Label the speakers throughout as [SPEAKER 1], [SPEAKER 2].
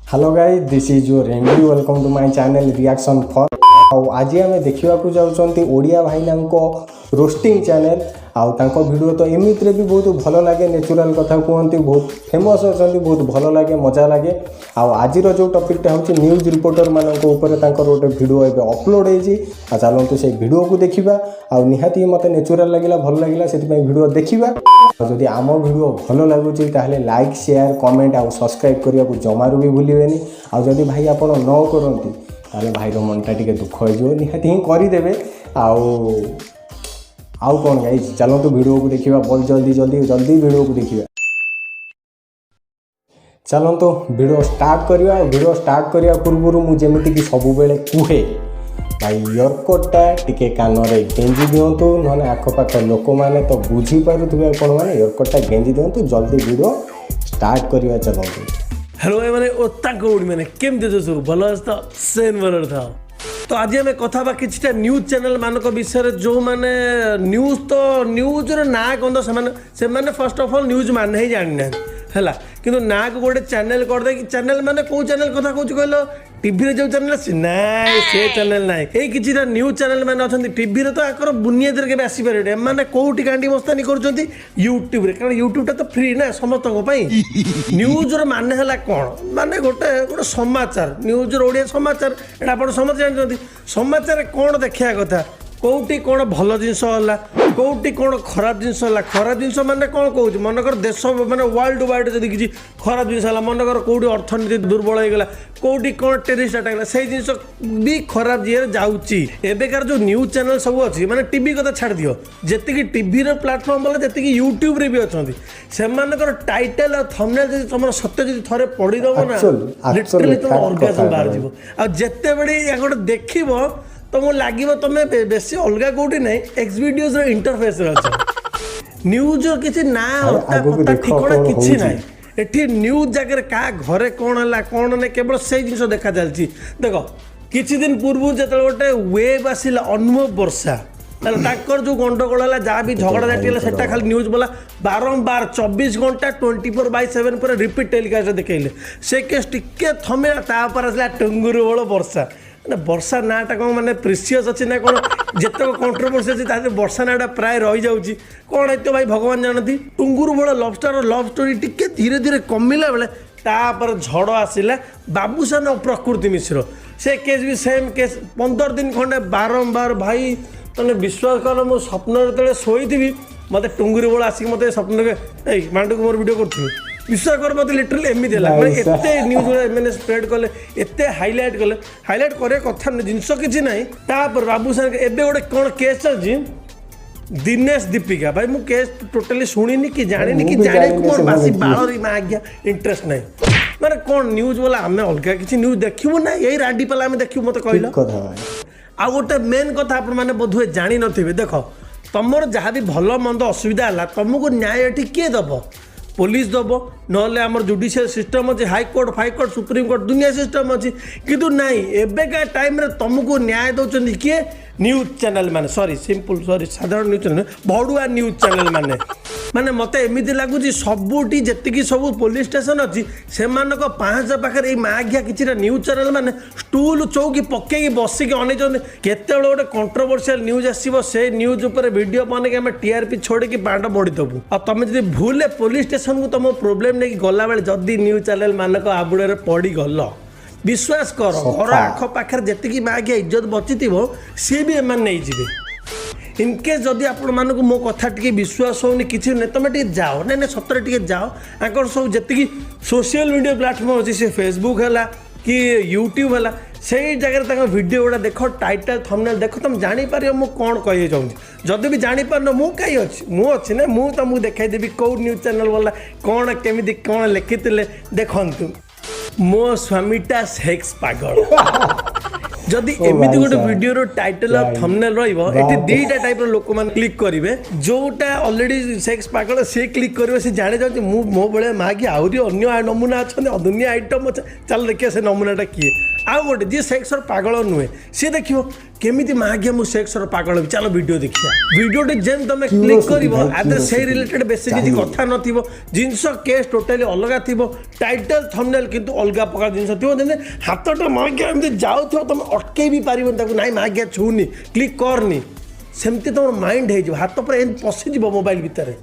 [SPEAKER 1] Hello guys this is your MD welcome to my channel reaction for आज आम देखा जाऊँच ओडिया भाईना रोस्टिंग चैनल आउ वीडियो तो एमती भी बहुत भल लगे नेचुरल कथा कहते बहुत फेमस अच्छा बहुत भल लगे मजा लगे आज जो टॉपिकटा हूँ न्यूज रिपोर्टर मानक गोटे वीडियो एवं अपलोड हो चलते से वीडियो को देखा आ निहाती मत नेचुरल लगे भल लगे से वीडियो देखा जदि आम वीडियो भल लगुच लाइक शेयर कमेंट आउ सब्सक्राइब करने को जमारू भी भूलें आदि भाई आप न करती ताले भाई मनटा टी दुख हो निहाती ही करदे आउ कौन गाइज चलतु वीडियो को देखा बहुत जल्दी जल्दी जल्दी वीडियो को देखा चलतु वीडियो स्टार्ट करवा वीडियो स्टार्ट करने पूर्व मुझे कि सब बेले कहे भाई इयरकटटा टिके कान में गेंजी दिंतु ना आखपाख लोक मैंने तो बुझीपारे कौन मैंने इयरकटटा गेंजी दिंतु जल्दी वीडियो स्टार्ट करवा चलतु
[SPEAKER 2] हेलो मैंने ओता कौड़ी मैंने केमती सब भल तो सेन भल था तो आज आम कथा किसी न्यूज चैनल मानक विषय जो मैंने न्यूज तो न्यूज ना कौन से फर्स्ट ऑफ ऑल न्यूज माने ही जानी ना है कि ना को गोटे चैनल करदे कि चैनल माने कौ चैनल कथा कौच कहल टीवी जो चैनल से चैनल ना यही किसी न्यूज चैनल मैंने अच्छा टीवी तो आकर बुनियाद के आसपारे मैंने कौटी कांडी मस्तानी कर यूट्यूब कारण यूट्यूबटा तो फ्री ना समस्त न्यूज मान है कौन माने गोटे गोटे समाचार न्यूज ओडिया समाचार एटा आप समझ जानते समाचार कौन देखा कथा कौटी कौन भल जिनस कौटी कौन खराब जिनस खराब जिनस माने कौन कौच मनकर देश माने वर्ल्ड वाइड जब किसी खराब जिनस मनकर कौटी अर्थनीति दुर्बल होगा कौटी कौन टेररिस्ट अटैक से जिनस भी खराब जी जाऊँगी एबेकार जो न्यूज चैनल सब अच्छी माने टीवी कथा छाड़ दियो जी टीवी प्लाटफर्म बोले जी यूट्यूब रे भी अच्छा से टाइटल और थंबनेल जब तुम सत्य जी थे पढ़ीदेव ना लिटरली तुम ऑर्गेजम बाहर जीव आ जिते बड़े या गोटे देखिबो तो मुझे लगे तुम्हें बेसी अलग कौटी ना एक्स वीडियोज इंटरफेस अच्छा न्यूज किसी ना पता ठिकाना किसी ना एठी न्यूज जगह क्या घरे कौन है कौन ना केवल से जिन देखा चलती देख किसी दिन पूर्व जो गोटे वेब आसला अनुभव वर्षा जो गंडगोल है जहाँ भी झगड़ा झाटी है खाली न्यूज बोला बारंबार 24 घंटा 24/7 पर रिपीट टेलीकास्ट देखले से केस टिके थमे आसला टुंगुरु बड़ वर्षा वर्षा नाटा कौन मैंने प्रिसियस अच्छी ना कौन जितक कंट्रोवर्सी अच्छी वर्षा नाटा प्राय रही जाऊँगी कौन है भाई भगवान जानती टुंगुरु बड़ लवस्टार और लव स्टोरी टिके धीरे धीरे कमिला बेले तापर झड़ आसिला बाबूसान और प्रकृति मिश्र से केस भी सेम केस 15 दिन खंडे बारंबार भाई मैंने विश्वास कर मो स्वप्न जो शोई मत टुंगुरी बड़ आसिक मत स्वप्न के मांडू को मोर वीडियो करी विश्वास कर मत लिटरली एमती है न्यूज मैंने स्प्रेड कले एत हाइलाइट कले हाइलाइट करे कथा जिनस किसी ना तापर बाबूसान एवं गोटे कौन केस चलती दिनेश दीपिका भाई मु केस टोटाली शुणी कि जानी कि जाने मोर बासी बाल आज्ञा इंटरेस्ट ना मैंने कौन न्यूज बोला आम अलग किसी न्यूज देखू ना यही राडी पाला आम देखू मत कहल आ गोटे मेन कथा आप बोधुए जानी नथिबे देख तुमर जहाँ भी भल मंद असुविधा है तुमको न्याय ये किए दब पुलिस दब ना आम जुडिशियल सिस्टम अच्छे हाईकोर्ट फाइकोर्ट सुप्रीमकोर्ट दुनिया सिस्टम अच्छी किंतु नाई एबेका टाइम रे तुमको न्याय दौरान किए न्यूज चैनल माने सॉरी सिंपल सॉरी साधारण न्यूज चैनल भड़ुआ न्यूज चैनल माने माने मत एमती लगुच सबुटी जी सब पुलिस स्टेशन अच्छी से पाँच पाखे माघिया किसी न्यूज चैनल माने स्टूल चौकी पकई बसिक अनेक केते गोटे कंट्रोवर्शियल न्यूज आसो से न्यूज उपर वीडियो बन आम टीआरपी छोड़ी बांट बढ़ीदेबू आ तुम जब भूल पुलिस स्टेशन को तुम प्रोब्लेम नहीं गला बेले जदि न्यूज चैनल मानक आबुड़े पड़गल विश्वास कर घर आख पाखे जी माघिया इज्जत बची सी भी एम नहीं जी इनकेस जदि आपण मानक मो कथा टी विश्वास होनी किसी ना तुम टे जाओ ना सतरे टे जाओ आंकर सब जी सोशल मीडिया प्लाटफर्म अच्छी से फेसबुक है कि यूट्यूब है से जगह वीडियो गुड़ा देख टाइटल थंबनेल देख तुम जापर मु कौन कहे चाहूँगी जदि भी जापर मु कहीं अच्छी मुझे ना मुझे तुमको देखी कौ न्यूज चैनल वाला कौन केमी कौन लिखी देखु मो स्वामीटा सेक्स पागल जदि एमती गोटे वीडियो टाइटल और थंबनेल रही दुईटा टाइप लोक मैंने क्लिक करेंगे जोटा ऑलरेडी सेक्स पागल सी क्लिक करेंगे सी जाने जाऊँगी मो भाई माँ कि आहरी अन्य नमूना अच्छा दुनिया आइटम अच्छा चल देखिए से नमूनाटा किए ଆଉ ଗୋଟେ ଯିଏ ସେକ୍ସର ପାଗଳ ନୁହେଁ ସିଏ ଦେଖିବ କେମିତି ମା ଆଜ୍ଞା ମୁଁ ସେକ୍ସର ପାଗଳ ହେବି, ଚାଲ ଭିଡ଼ିଓ ଦେଖିବା। ଭିଡ଼ିଓଟି ଯେନ୍ ତମେ କ୍ଲିକ୍ କରିବ ଆଦରେ ସେଇ ରିଲେଟେଡ୍ ବେଶୀ କିଛି କଥା ନଥିବ, ଜିନିଷ କେସ୍ ଟୋଟାଲି ଅଲଗା ଥିବ, ଟାଇଟଲ୍ ଥମ୍ବନେଲ୍ କିନ୍ତୁ ଅଲଗା ପ୍ରକାର ଜିନିଷ ଥିବ। ଯେମିତି ହାତଟା ମା ଆଜ୍ଞା ଏମିତି ଯାଉଥିବ ତମେ ଅଟକେଇ ବି ପାରିବନି ତାକୁ, ନାଇଁ ମା ଆଜ୍ଞା ଛୁଉନି କ୍ଲିକ୍ କରନି, ସେମିତି ତମର ମାଇଣ୍ଡ ହେଇଯିବ, ହାତ ପରେ ଏମିତି ପଶିଯିବ ମୋବାଇଲ ଭିତରେ।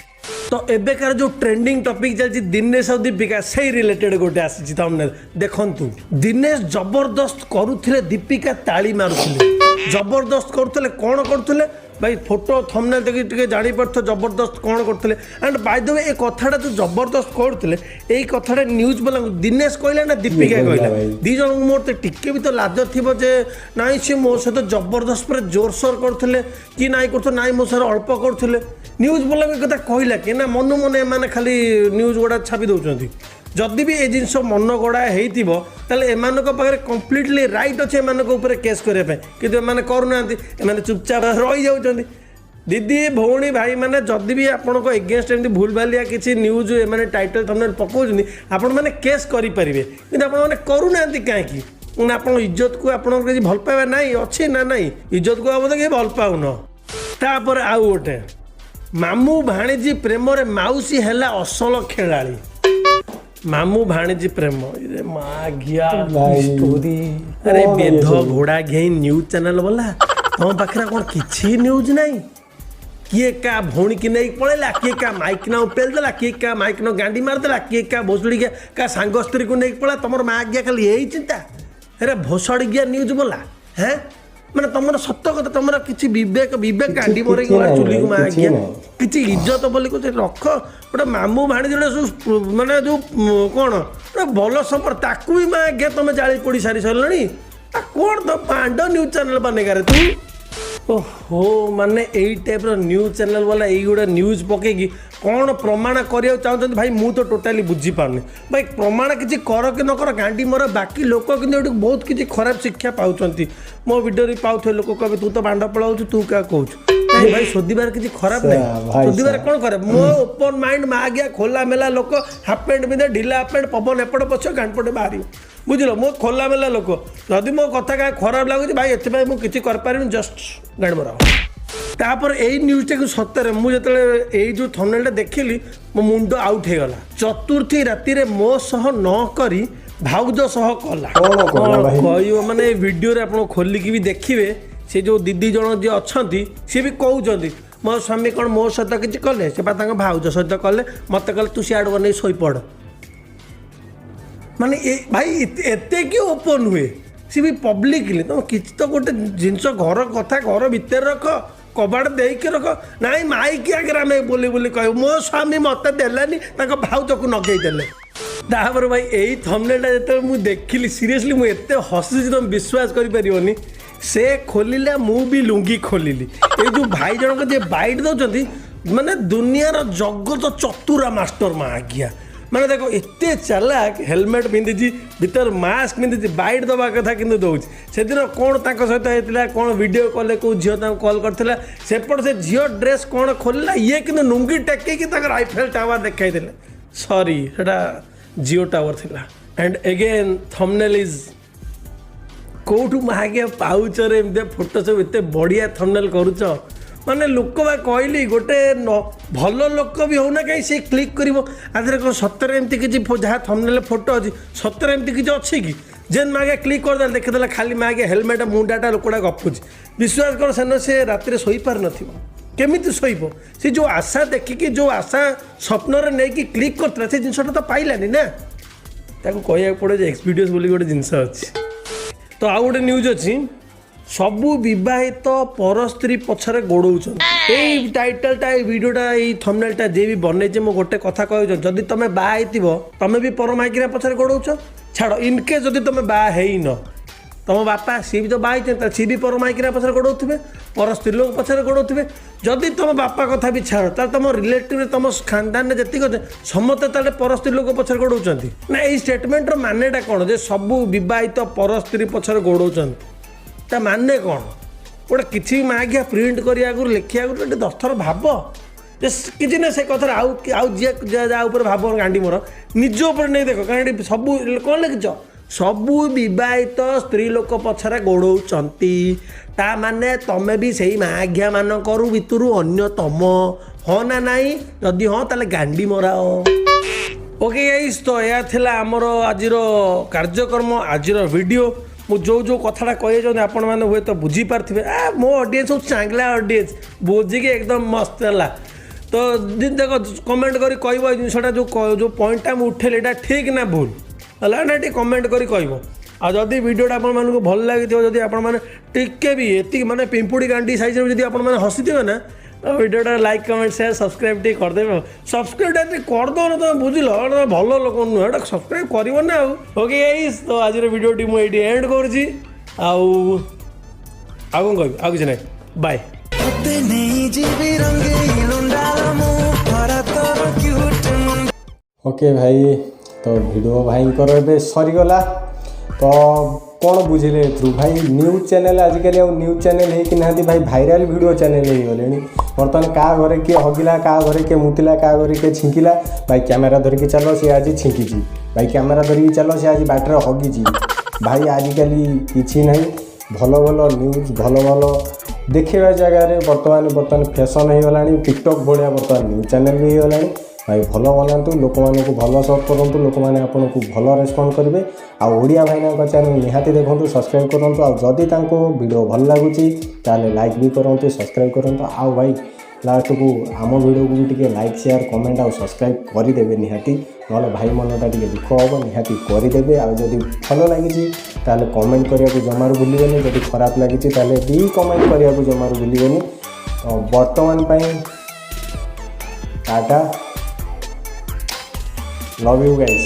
[SPEAKER 2] तो एବେकार जो ट्रेंडिंग टॉपिक चलती दिनेश और दीपिका से रिलेटेड गोटे आसी थंबनेल देखंतु। दिनेश जबरदस्त करुथिले, दीपिका ताली मारुथिले, जबरदस्त करुथिले। कौन करुथिले भाई फोटो थंबनेल देखि टिके जानि परथो जबरदस्त कौन करथिले। एंड बाय द वे ए कथाटा जो जबरदस्त करथिले एई कथाटा न्यूज वाला दिनेश कहला ना दीपिका कहला, दी जन मोर ते टिके भी तो लाज थिबो जे नाइ से मो सहित जबरदस्त पर जोरसोर करथिले कि नाइ करथो, नाइ मो सर अल्प करथिले। न्यूज वाला भी कथा कहला कि ना मन मन एमाने खाली न्यूज गुड़ा छापी दउचंती। जदि भी ए जिनस मन गड़ा होइतिबो ताले एमानक पाखरे कंप्लीटली राइट अछि एमानक ऊपर केस करे पे, किंतु एमाने करूनांती, एमाने चुपचाप रहि जाउचंती। दीदी भौणी भाई माने जदि भी आपनको एगेंस्ट एमती भूल भालिया किसी न्यूज एमाने टाइटल थंबनेल पकाउचंती आपण माने केस करि परिबे, किंतु आपण माने करूनांती काहेकि आपण इज्जत को आपण किछि भल पाइबा नाही अछि ना नाही, इज्जत को अब के भल पाउन। तापर आउ गोटे मामू भाणीजी प्रेम रे माउसी हैला असल खेलाड़ी। मामू भाणीजी प्रेम रे माँ घिया स्टोरी, अरे बेध घोड़ा घे न्यूज चैनल वाला तुम पाखे कौन किसी न्यूज नहीं। किए का भौणी की नहीं पड़ेला, किए का माइक ना उपेल देला, किए का माइक न गांडी मारदेला, किए का भोसड़ी का सांग स्त्री को नहीं पड़ा। तुम माँ आज्ञा खाली यही चिंता, अरे भोसड़ी गया न्यूज बोला है माने तुम सत कथा, तुम किसी विवेक विवेक गांडी मर चुली को माँ आज्ञा किसी इज्जत बोली कुछ रख। गोटे मामू भाणी जो माने जो कौन गोटे भल संपर्क ताकू भी माँ आज्ञा तुम जाली पोड़ी सारी सारे कौन तो पांड न्यूज चैनल बनेगा तू। ओहो माने यही टाइप न्यूज चैनल वाला यही गोटे न्यूज पकईकि कौन प्रमाण करा चाहते भाई मु तो टोटाली बुझीपारनी। भाई प्रमाण किसी कर कि न कर गांडी मर, बाकी लोक कि बहुत किसी खराब शिक्षा पाँच। मो भिडियो पाथे लोक कहे तू तो बांड पलाऊ तू क्या कहूँ नहीं भाई, शोधार किसी खराब नहीं, शोधार कौन करे। मो ओपन माइंड माँ गया खोला मेला लोक हाफ पैंट पिंधे ढिला हाफ पैंट पवन एपट पछ गांडपटे बाहर बुझल, मो खोला मेला लोक जदि मो कथा क्या खराब लगुच भाई एथि मुझे कर जस्ट गाड़ी मरा। तापर यही न्यूज़टा को सतरे मुझे यही जो थंबनेलटा देखिली मो मुंड आउट हो गला। चतुर्थी राति रे मो सह न करी भाउज सह कला कह माने वीडियो रे आप खोलिकी भी देखिए से जो दीदी जन जी अच्छा सी भी कहते मो स्वामी कौन मो सहित किसी कले से भाउज सहित कले मत कले तू सियाड़ बन शोपड़ माने भाई एते क्यों ओपन हुए सी भी पब्लिकली तुम किसी तो गोटे जिनस घर कथा घर भितर रख कबाड़ देके रख नाई माइक आगे आम बोली बोली कह मो स्वामी मत देलानी भाउज को नगेई देले। तापर भाई यही थंबनेलटा जो मुझे देखिली सीरियसली मुझे हसी तुम विश्वास करें से खोलिला मु भी लुंगी खोलिली। ये जो भाई जनक जे बाइट दौरान माने दुनियार जगत चतुरा मास्टर माँ गया माने देखो एते चालाक हेलमेट पिंधि भीतर मास्क पिंधि बाइट दवा कथा कि दौर से दिन कौन सहित होता कौन वीडियो कॉल को झील कॉल करता सेपट से झील ड्रेस कौन खोलला ये कि नुंगी टेक आईफेल टावर देखाई देले सॉरी सेटा जियो टावर थिला। एंड अगेन थंबनेल इज कौटू मागे पाउच रे एमते फोटो सब एते बढ़िया थंबनेल करूच माने लोक बा कहली गोटे भल लोक भी होना कहीं से क्लिक करिवो आधरे कौन सतरे एमती किछि जहाँ थंबनेल फोटो अच्छी सतरे एमती किछि अच्छी कि जेन मागे क्लिक करदे देखिदेला खाली मागे हेलमेट मुंडाटा लोकटा गपुच विश्वास कर सेन से राति शोई पार नथिबो केमिति शोइबो से जो आशा देखिकी जो आशा स्वप्न नहीं कि क्लिक करता से जिनसटा तो पाइलानी ना ताको कहया पड़े जे एक्सपीरियंस बोली गोटे जिनस अच्छी। तो आउ गोटे न्यूज अच्छी सबू विवाहित पर स्त्री पछरे गोड़ौछन एई टाइटलटा एई वीडियोटा एई थंबनेलटा जे भी बनेचे मो गोटे कथा कहउछ जदि तमे बा आइतिबो तमे भी पर माइकिरा पछरे गोड़ौछ छाड़ इनकेस जदि तमे बा हेइन तुम बापा सी भी तो बाई सी भी पर माइकिरा पछरे गोड़ौथिबे पर स्त्री लोक पछरे गोड़ौथिबे जदि तुम बापा कथा भी छाड़ तार तुम रिलेटिव तुम खानदान में जेतिक समस्ते ताले पर स्त्री लोक पछरे गोड़ौछंती ना एई स्टेटमेंटर मानेटा कोन जे सबू विवाहित पर स्त्री पछरे गोड़ौछंती ता माने कौन गोटे किसी माँ गया प्रिंट करा लिखा गोटे 10 थर भाव किसी ना से कथा आउ जी भाव गांडी मोर निज उपर नहीं देख कहीं सब कौन लिखिच सबू बहित स्त्री लोक पछरे गोड़ौंती ता माने तमें भी से माघिया मानक भितर अन्यतम हाँ ना नाई जदि हाँ ताले गांडी मराओ। ओके गाइस तो यह थिला आमर आज कार्यक्रम आज वीडियो मु जो कथाटा कही आपण मैंने हुए तो बुझी पारे मो ऑडियंस हूँ चांगला ऑडियंस बुझिकी एकदम मस्त है। तो देख कमेंट करी कह जिनसा जो पॉइंटा मुझे उठेली यहाँ ठीक ना भूल है ना टी कमेंट करी कह आदि भिडियोटा आपको भल लगी जदि आपके भी ये माने पिंपुड़ी गांडी साइज में आपने हसी थे ना भिडियोटा लाइक कमेंट शेयर सब्सक्राइब टी करदे सब्सक्राइब करदो ना तुम बुझल भल लोक नुह सब्सक्राइब कर ना ओके गाइस तो आज भिडियोटी मुझे एंड कर कौन कह किसी ना बाय।
[SPEAKER 1] ओके भाई तो वीडियो भाई सरीगला तो कौन बुझे थ्रू भाई न्यूज चैनल आजिकल न्यूज चैनल है ना भाई भाइराल वीडियो चैनल हो गले बर्तमान क्या घरे किए हगिला क्या घरे किए मुतिला क्या घरे किए छिंकिला भाई कैमेरा धरिकी चलो सी आज छिंकी भाई कैमेरा धरिकी चलो सी आज बाटर हगी भाई आजिकल किसी ना भल भल न्यूज भल भल देखा जगार बर्तमान फैशन हो गला टिकटॉक भाया बर्तमान न्यूज चैनल भी हो गला भाई भल बनातु लोक मानक भल सर्व करूँ लोक मैंने आपन को भल रेस्पॉन्ड करेंगे आड़िया भाईना चैनल निहाती देखो सब्सक्राइब करूँ आदि वीडियो भल लगुच लाइक भी करूँ सब्सक्राइब करूँ आ भाई लास्ट को आम वीडियो को भी लाइक शेयर कमेंट आ सब्सक्राइब करदे निहाती ना भाई मनटा टे दुख हम निहाती करदे आदि भल लगी कमेंट करने को जमार भूलिए जब खराब लगी भी कमेंट करने को जमार भूलिए। तो बर्तमान टाटा लव यू गाइस।